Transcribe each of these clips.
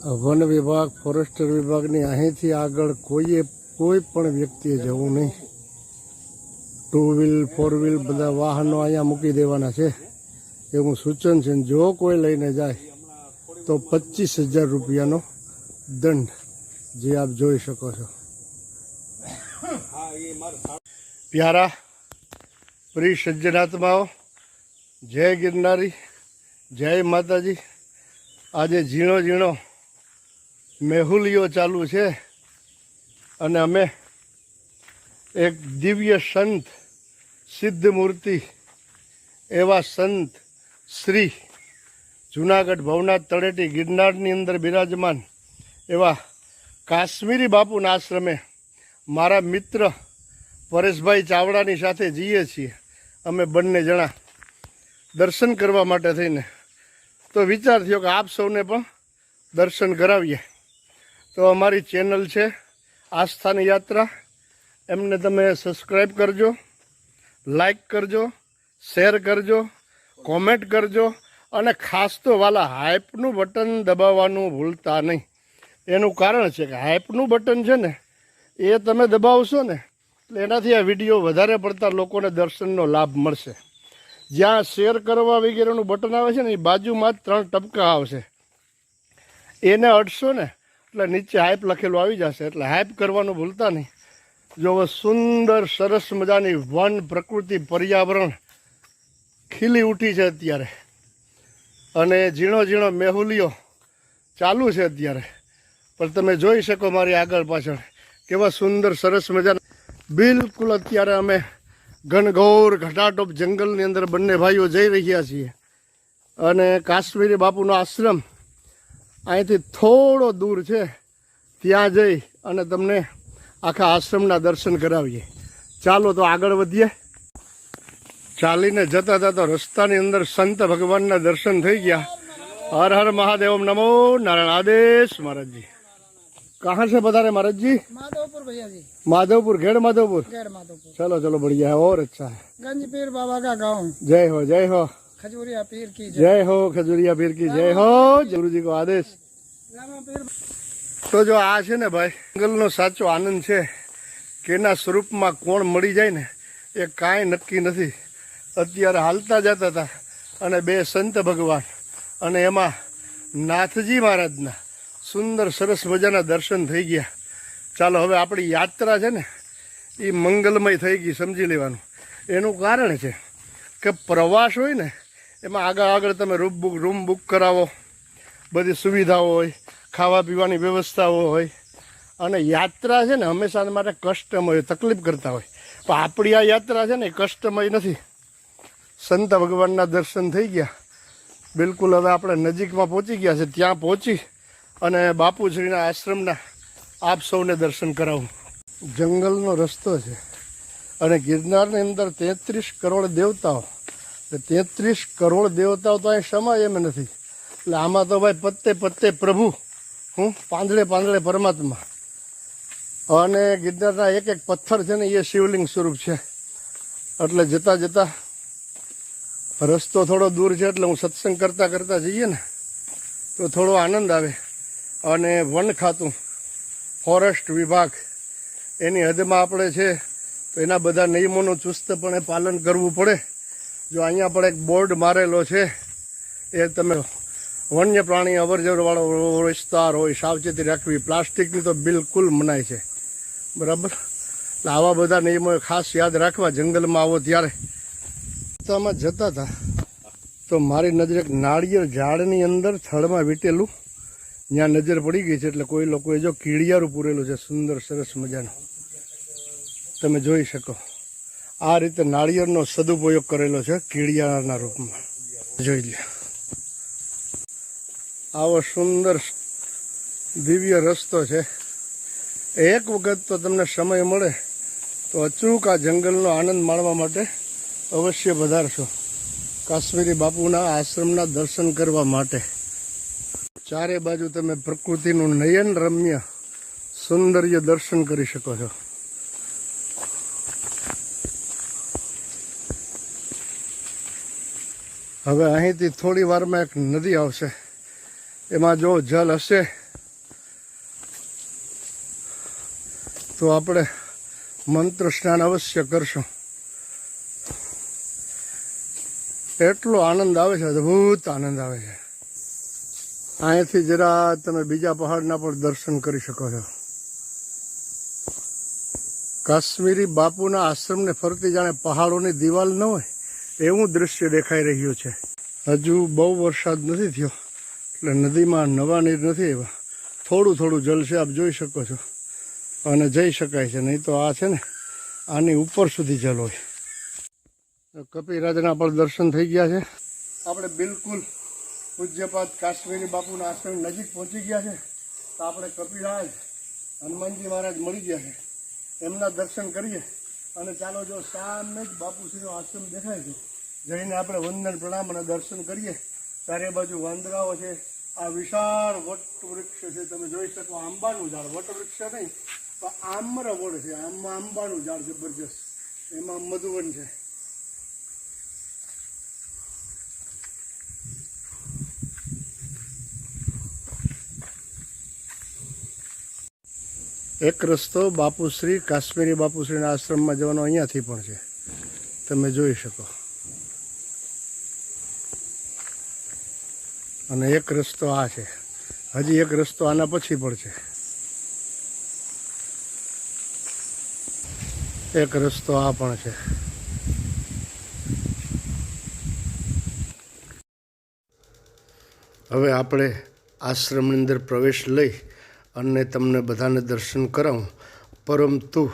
One વિભાગ forester વિભાગની અહીંથી આગળ કોઈ પણ વ્યક્તિએ જવું નહીં. 2 વ્હીલ 4 વ્હીલ બધા વાહનો અહીંયા મૂકી દેવાના છે એવું સૂચન છે. જો કોઈ લઈને જાય તો 25,000 રૂપિયાનો દંડ, જે આપ જોઈ શકો છો. પ્યારા પ્રિય સજ્જનાત્માઓ, જય ગિરનારી, જય માતાજી. આજે ઝીણો ઝીણો મેહુલિયો ચાલુ છે અને અમે એક દિવ્ય સંત, સિદ્ધ મૂર્તિ એવા સંત શ્રી જુનાગઢ ભવનાથ તળેટી ગિરનારની અંદર બિરાજમાન એવા કાશ્મીરી બાપુના આશ્રમે મારા મિત્ર પરેશભાઈ ચાવડાની સાથે જઈએ છીએ. અમે બંને જણા દર્શન કરવા માટે થઈને તો વિચાર થયો કે આપ સૌને પણ દર્શન કરાવીએ. તો અમારી ચેનલ છે આસ્થાની યાત્રા, એમને તમે સબસ્ક્રાઈબ કરજો, લાઈક કરજો, શેર કરજો, કોમેન્ટ કરજો અને ખાસ તો વાલા હાઈપનું બટન દબાવવાનું ભૂલતા નહીં. એનું કારણ છે કે હાઈપનું બટન છે ને એ તમે દબાવશો ને એટલે એનાથી આ વિડીયો વધારે પડતા લોકોને દર્શનનો લાભ મળશે. જ્યાં શેર કરવા વગેરેનું બટન આવે છે ને એ બાજુમાં જ 3 ટપકા આવશે, એને અડશો ને એટલે નીચે હાઈપ લખેલું આવી જશે. એટલે હાઈપ કરવાનું ભૂલતા નહીં. જો સુંદર સરસ મજાની વન પ્રકૃતિ પર્યાવરણ ખીલી ઉઠી છે અત્યારે અને ઝીણો ઝીણો મેહુલિયો ચાલુ છે અત્યારે. પણ તમે જોઈ શકો મારી આગળ પાછળ કેવા સુંદર સરસ મજાના. બિલકુલ અત્યારે અમે ઘનઘોર ઘટાટોપ જંગલની અંદર બંને ભાઈઓ જઈ રહ્યા છીએ અને કાશ્મીરી બાપુનો આશ્રમ અહીંથી થોડો દૂર છે. ત્યાં જઈ અને તમને આખા આશ્રમના દર્શન કરાવીએ. ચાલો તો આગળ વધીએ. ચાલીને જતા હતા તો રસ્તાની અંદર સંત ભગવાનના દર્શન થઈ ગયા. હર હર મહાદેવ, નમો નારાયણ. આદેશ महाराज जी. कहाँ से बता रहे महाराज जी? माधवपुर भैया जी. माधवपुर, घेड़ माधवपुर. चलो चलो बढ़िया है और अच्छा है. गंज पीर बाबा का गाँव. जय हो, जय हो. खजूरिया पीर की जय हो, खजूरिया पीर की जय हो. गुरु जी को आदेश. तो जो आ છે ને ભાઈ જંગલનો સાચો આનંદ છે કે એના સ્વરૂપમાં કોણ મળી જાય ને એ કાંઈ નક્કી નથી. અત્યારે હાલતા જતા હતા અને 2 સંત ભગવાન અને એમાં નાથજી મહારાજના સુંદર સરસ મજાના દર્શન થઈ ગયા. ચાલો હવે આપણી યાત્રા છે ને એ મંગલમય થઈ ગઈ, સમજી લેવાનું. એનું કારણ છે કે પ્રવાસ હોય ને એમાં આગળ તમે રૂમ બુક કરાવો, બધી સુવિધાઓ હોય, ખાવા પીવાની વ્યવસ્થાઓ હોય અને યાત્રા છે ને હંમેશા માટે કષ્ટમય હોય, તકલીફ કરતા હોય. પણ આપણી આ યાત્રા છે ને એ કષ્ટમય નથી. સંત ભગવાનના દર્શન થઈ ગયા. બિલકુલ હવે આપણે નજીકમાં પહોંચી ગયા છે. ત્યાં પહોંચી અને બાપુશ્રીના આશ્રમના આપ સૌને દર્શન કરાવું. જંગલનો રસ્તો છે અને ગિરનારની અંદર 33 કરોડ દેવતાઓ, 33 કરોડ દેવતાઓ તો અહીં સમાય એમ નથી. એટલે આમાં તો ભાઈ પત્તે પત્તે પ્રભુ, પાંદડે પાંદડે પરમાત્મા. અને ગિરનારના એક એક પથ્થર છે ને એ શિવલિંગ સ્વરૂપ છે. એટલે જતા જતા રસ્તો થોડો દૂર છે એટલે હું સત્સંગ કરતા જઈએ ને તો થોડો આનંદ આવે. અને વન ખાતું, ફોરેસ્ટ વિભાગ એની હદમાં આપણે છે તો એના બધા નિયમોનું ચુસ્તપણે પાલન કરવું પડે. જો અહીંયા પણ એક બોર્ડ મારેલો છે એ તમે વન્ય પ્રાણી અવરજવરવાળો વિસ્તાર હોય, સાવચેતી રાખવી. પ્લાસ્ટિકની તો બિલકુલ મનાય છે, બરાબર. એટલે આવા બધા નિયમો ખાસ યાદ રાખવા જંગલમાં આવો ત્યારે. રસ્તામાં જતા હતા તો મારી નજર એક નાળિયેર ઝાડની અંદર થડમાં વીટેલું ત્યાં નજર પડી ગઈ છે. એટલે કોઈ લોકોએ જો કીડિયારું પૂરેલું છે સુંદર સરસ મજાનું, તમે જોઈ શકો. આ રીતે નાળિયેરનો સદુપયોગ કરેલો છે કીડિયાના રૂપમાં. જોઈ લે, આવો સુંદર દિવ્ય રસ્તો છે. એક વખત તો તમને સમય મળે તો અચૂક આ જંગલનો આનંદ માણવા માટે અવશ્ય પધારશો કાશ્મીરી બાપુના આશ્રમના દર્શન કરવા માટે. ચારે બાજુ તમે પ્રકૃતિનું નયન રમ્ય સૌંદર્ય દર્શન કરી શકો છો. હવે અહીંથી થોડી વારમાં એક નદી આવશે. એમાં જો જલ હશે તો આપણે મંત્ર સ્નાન અવશ્ય કરશું. એટલો આનંદ આવે છે, અદ્ભુત આનંદ આવે છે. અહીંયાથી જરા તમે બીજા પહાડના પણ દર્શન કરી શકો છો. કાશ્મીરી બાપુના આશ્રમને ફરતી જાણે પહાડોની દિવાલ ન હોય એવું દૃશ્ય દેખાઈ રહ્યું છે. હજુ બહુ વરસાદ નથી થયો એટલે નદીમાં નવા નીર નથી આવ્યા. થોડું થોડું જલ છે, આપ જોઈ શકો છો, અને જઈ શકાય છે. નહીં તો આ છે ને આની ઉપર સુધી જલ હોય. કપિરાજના પણ દર્શન થઈ ગયા છે. આપણે બિલકુલ પૂજ્યપાદ કાશ્મીરી બાપુના આશ્રમ નજીક પહોંચી ગયા છે. તો આપણે કપિરાજ હનુમાનજી મહારાજ મળી ગયા છે, એમના દર્શન કરીએ. અને ચાલો, જો સામે જ બાપુશ્રીનો આશ્રમ દેખાય છે, જઈને આપણે વંદન પ્રણામ અને દર્શન કરીએ. ચારે બાજુ વાંદરાઓ છે. આ વિશાળ વટવૃક્ષ છે, તમે જોઈ શકો. આંબાનું ઝાડ, વટવૃક્ષ નહીં તો આમ્ર વડ છે. આમાં આંબાનું ઝાડ જબરજસ્ત, એમાં મધુવન છે. એક રસ્તો બાપુશ્રી કાશ્મીરી બાપુશ્રીના આશ્રમમાં જવાનો અહીંયાથી પણ છે, તમે જોઈ શકો. અને એક રસ્તો આ છે. હજી એક રસ્તો આના પછી પણ છે. એક રસ્તો આ પણ છે. હવે આપણે આશ્રમની અંદર પ્રવેશ લઈ અને તમને બધાને દર્શન કરાવું, પરંતુ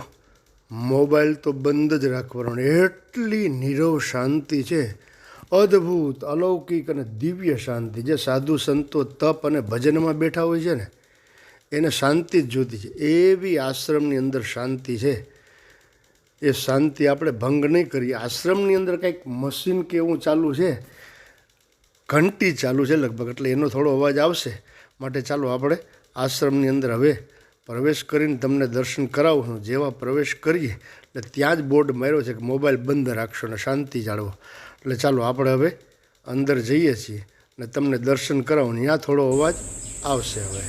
મોબાઈલ તો બંધ જ રાખવાનો. એટલી નીરવ શાંતિ છે, અદ્ભુત, અલૌકિક અને દિવ્ય શાંતિ. જે સાધુ સંતો તપ અને ભજનમાં બેઠા હોય છે ને, એને શાંતિ જ જોતી છે. એવી આશ્રમની અંદર શાંતિ છે. એ શાંતિ આપણે ભંગ નહીં કરીએ. આશ્રમની અંદર કંઈક મશીન કે એવું ચાલુ છે, ઘંટી ચાલુ છે લગભગ, એટલે એનો થોડો અવાજ આવશે. માટે ચાલો આપણે આશ્રમની અંદર હવે પ્રવેશ કરીને તમને દર્શન કરાવું. જેવા પ્રવેશ કરીએ એટલે ત્યાં જ બોર્ડ માર્યો છે કે મોબાઈલ બંધ રાખશો અને શાંતિ જાળવો. એટલે ચાલો આપણે હવે અંદર જઈએ છીએ અને તમને દર્શન કરાવું. ત્યાં થોડો અવાજ આવશે. હવે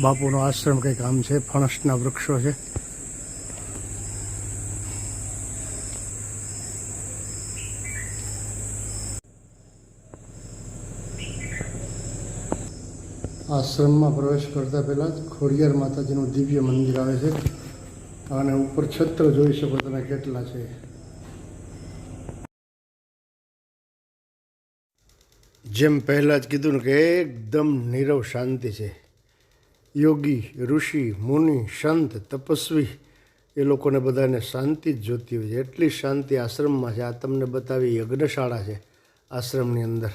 બાપુનો આશ્રમ કંઈક આમ છે, ફણસના વૃક્ષો છે. આશ્રમમાં પ્રવેશ કરતા પહેલાં જ ખોડિયાર માતાજીનું દિવ્ય મંદિર આવે છે. અને ઉપર છત્ર જોઈ શકો તમે કેટલા છે. જેમ પહેલાં જ કીધું ને કે એકદમ નીરવ શાંતિ છે. યોગી, ઋષિ, મુનિ, સંત, તપસ્વી એ લોકોને બધાને શાંતિ જ જોતી હોય છે. એટલી શાંતિ આશ્રમમાં છે. આ તમને બતાવી યજ્ઞશાળા છે આશ્રમની અંદર.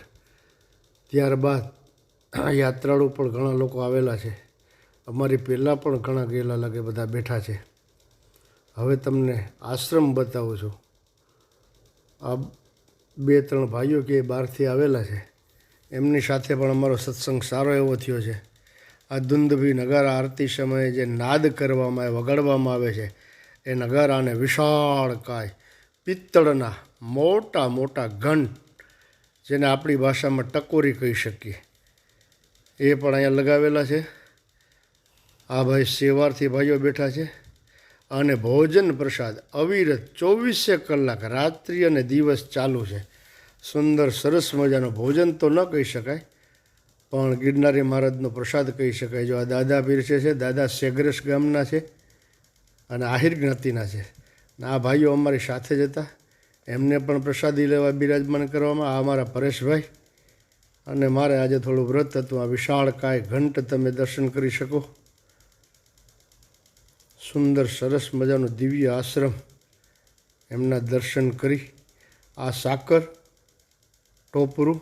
ત્યારબાદ યાત્રાળુ પણ ઘણા લોકો આવેલા છે. અમારી પહેલાં પણ ઘણા ગયેલા લાગે, બધા બેઠા છે. હવે તમને આશ્રમ બતાવું છું. આ 2-3 ભાઈઓ કે બહારથી આવેલા છે, એમની સાથે પણ અમારો સત્સંગ સારો એવો થયો છે. આ દુંદભી નગારા આરતી સમયે જે નાદ કરવામાં આવે, વગાડવામાં આવે છે, એ નગારાને વિશાળકાય પિત્તળના મોટા મોટા ઘંટ, જેને આપણી ભાષામાં ટકોરી કહી શકીએ, એ પણ અહીંયા લગાવેલા છે. આ ભાઈ સેવારથી ભાઈઓ બેઠા છે. અને ભોજન પ્રસાદ અવિરત 24 કલાક રાત્રિ અને દિવસ ચાલુ છે. સુંદર સરસ મજાનો ભોજન તો ન કહી શકાય, પણ ગિરનારી મહારાજનો પ્રસાદ કહી શકાય. જો આ દાદા પીરસે છે, દાદા સેગ્રસ ગામના છે અને આહિર જ્ઞાતિના છે. આ ભાઈઓ અમારી સાથે જ હતા, એમને પણ પ્રસાદી લેવા બિરાજમાન કરવામાં. આ અમારા પરેશભાઈ. અને મારે આજે થોડું વ્રત હતું. આ વિશાળકાય ઘંટ તમે દર્શન કરી શકો. સુંદર સરસ મજાનું દિવ્ય આશ્રમ, એમના દર્શન કરી. આ સાકર ટોપરું